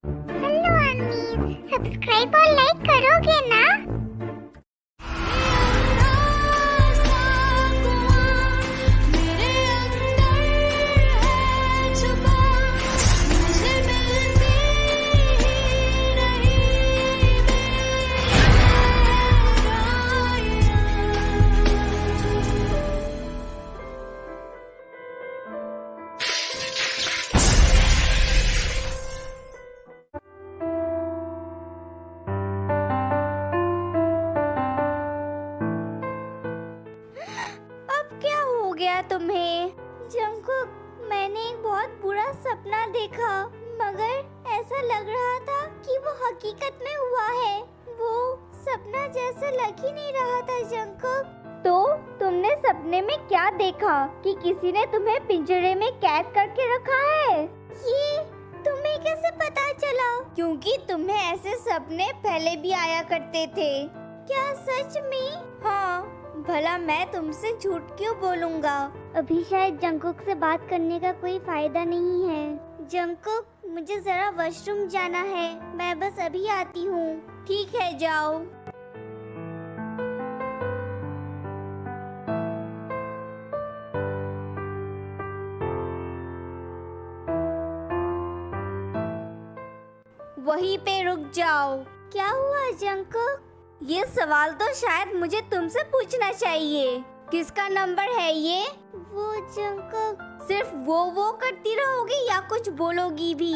Hello army, subscribe और like करोगे ना? गया तुम्हें? जंकुक, मैंने एक बहुत बुरा सपना देखा, मगर ऐसा लग रहा था कि वो हकीकत में हुआ है। वो सपना जैसा लग ही नहीं रहा था जंकुक। तो तुमने सपने में क्या देखा कि किसी ने तुम्हें पिंजरे में कैद करके रखा है? ये तुम्हें कैसे पता चला? क्योंकि तुम्हें ऐसे सपने पहले भी आया करते थे। क्या सच में? हाँ, भला मैं तुमसे झूठ क्यों बोलूँगा? अभी शायद जंकुक से बात करने का कोई फायदा नहीं है। जंकुक, मुझे जरा वॉशरूम जाना है, मैं बस अभी आती हूँ। ठीक है, जाओ। वहीं पे रुक जाओ। क्या हुआ जंकुक? ये सवाल तो शायद मुझे तुमसे पूछना चाहिए। किसका नंबर है ये? वो जंकुक। सिर्फ वो करती रहोगी या कुछ बोलोगी भी?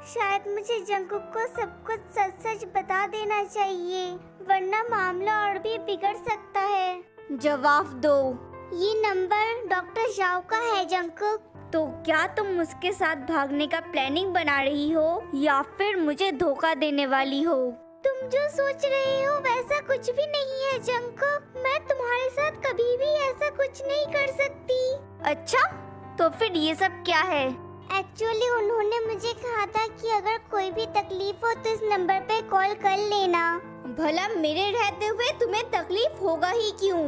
शायद मुझे जंकुक को सब कुछ सच सच बता देना चाहिए, वरना मामला और भी बिगड़ सकता है। जवाब दो। ये नंबर डॉक्टर शाओ का है जंकुक। तो क्या तुम उसके साथ भागने का प्लानिंग बना रही हो या फिर मुझे धोखा देने वाली हो? तुम जो सोच रहे हो वैसा कुछ भी नहीं है जंकुक। मैं तुम्हारे साथ कभी भी ऐसा कुछ नहीं कर सकती। अच्छा, तो फिर ये सब क्या है? एक्चुअली उन्होंने मुझे कहा था कि अगर कोई भी तकलीफ हो तो इस नंबर पे कॉल कर लेना। भला मेरे रहते हुए तुम्हें तकलीफ होगा ही क्यों?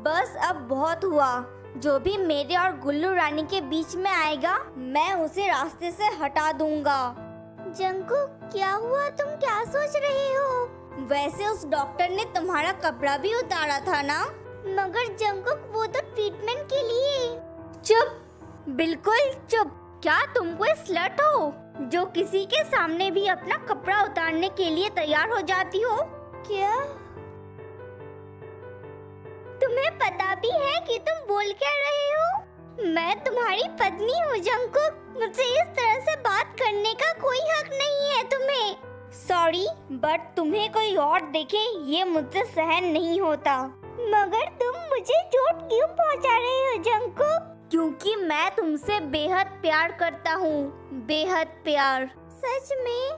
बस अब बहुत हुआ। जो भी मेरे और गुल्लू रानी के बीच में आएगा, मैं उसे रास्ते से हटा दूंगा। जंकुक, क्या हुआ? तुम क्या सोच रहे हो? वैसे उस डॉक्टर ने तुम्हारा कपड़ा भी उतारा था ना? मगर जंकुक, वो तो ट्रीटमेंट के लिए। चुप, बिल्कुल चुप। क्या तुम कोई स्लट हो जो किसी के सामने भी अपना कपड़ा उतारने के लिए तैयार हो जाती हो? क्या तुम्हें पता भी है कि तुम बोल क्या रहे हो? मैं तुम्हारी पत्नी हूँ जंकुक। मुझसे इस तरह से बात करने का कोई हक नहीं है तुम्हें। सॉरी, बट तुम्हें कोई और देखे ये मुझसे सहन नहीं होता। मगर तुम मुझे चोट क्यों पहुंचा रहे हो जंकुक? क्योंकि मैं तुमसे बेहद प्यार करता हूँ, बेहद प्यार। सच में?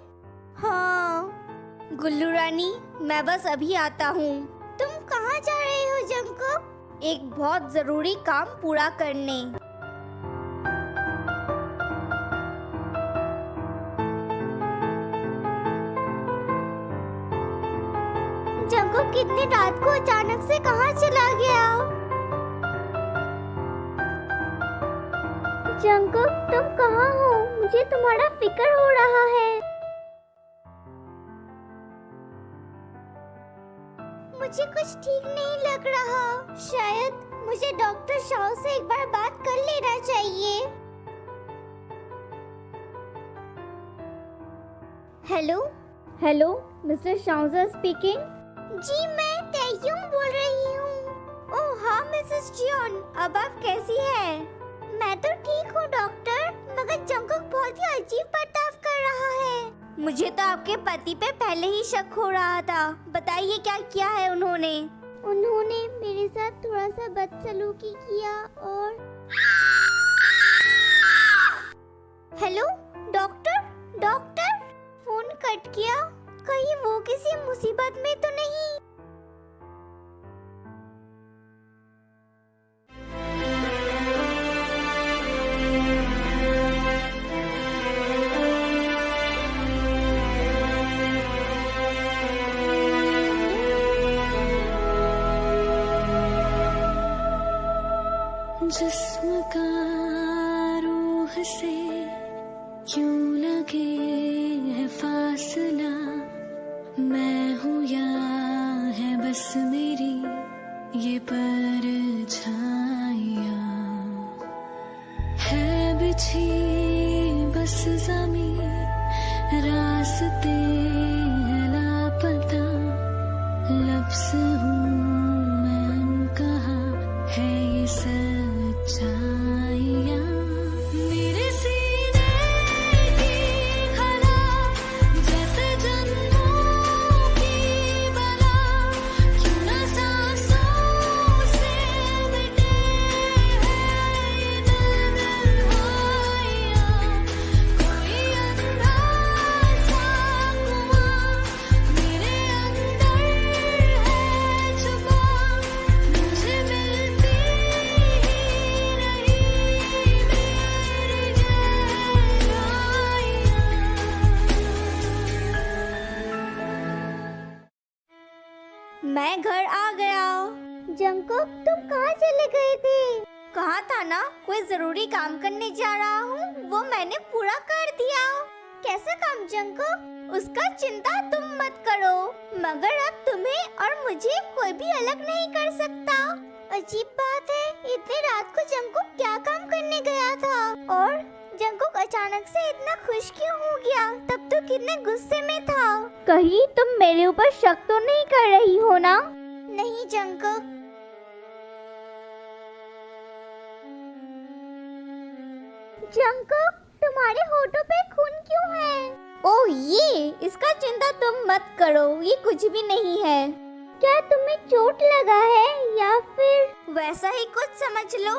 हाँ। गुल्लू रानी, मैं बस अभी आता हूँ। तुम कहाँ जा रहे हो जंकुक? एक बहुत जरूरी काम पूरा करने। जंकुक कितनी रात को अचानक से कहाँ चला गया? जंकुक, तुम कहाँ हो? मुझे तुम्हारा फिक्र हो रहा है। मुझे कुछ ठीक नहीं लग रहा। शायद मुझे डॉक्टर शाओ से एक बार बात कर लेना चाहिए। Hello hello, mister Shao speaking. जी, मैं तैयूम बोल रही हूँ। ओह हाँ मिसेस जियोन, अब आप कैसी हैं? मैं तो ठीक हूँ डॉक्टर, मगर जंकुक बहुत ही अजीब बर्ताव कर रहा है। मुझे तो आपके पति पे पहले ही शक हो रहा था। बताइए क्या किया है उन्होंने? उन्होंने मेरे साथ थोड़ा सा बदसलूकी किया और hello doctor, doctor, phone cut किया। कहीं वो किसी मुसीबत में तो नहीं? जिस्म का रूह से क्यों लगे है मैं घर आ गया। जंकुक, तुम कहाँ चले गए थे? कहा था ना, कोई जरूरी काम करने जा रहा हूँ, वो मैंने पूरा कर दिया। कैसा काम जंकुक? उसका चिंता तुम मत करो, मगर अब तुम्हें और मुझे कोई भी अलग नहीं कर सकता। अजीब बात है, इतनी रात को जंकुक क्या काम करने गया था? और जंकुक अचानक से इतना खुश क्यों हो गया? तब तो कितने गुस्से में था। कहीं तुम मेरे ऊपर शक तो नहीं कर रही हो ना? नहीं जंकुक। जंकुक, तुम्हारे होठों पे खून क्यों है? ओह ये, इसका चिंता तुम मत करो, ये कुछ भी नहीं है। क्या तुम्हें चोट लगा है या फिर? वैसा ही कुछ समझ लो।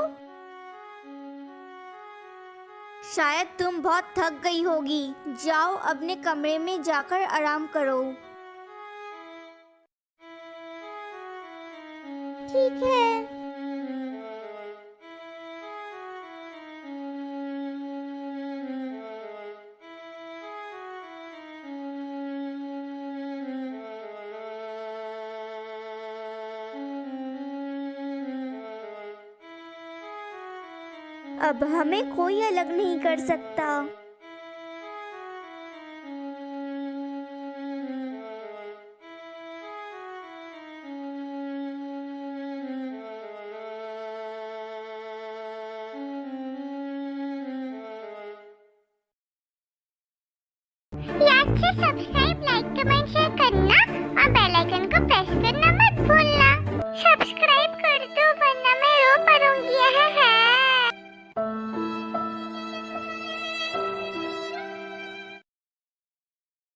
शायद तुम बहुत थक गई होगी, जाओ अपने कमरे में जाकर आराम करो। ठीक है। अब हमें कोई अलग नहीं कर सकता। सब्सक्राइब, लाइक, कमेंट, शेयर करना और बेल आइकन को प्रेस करना।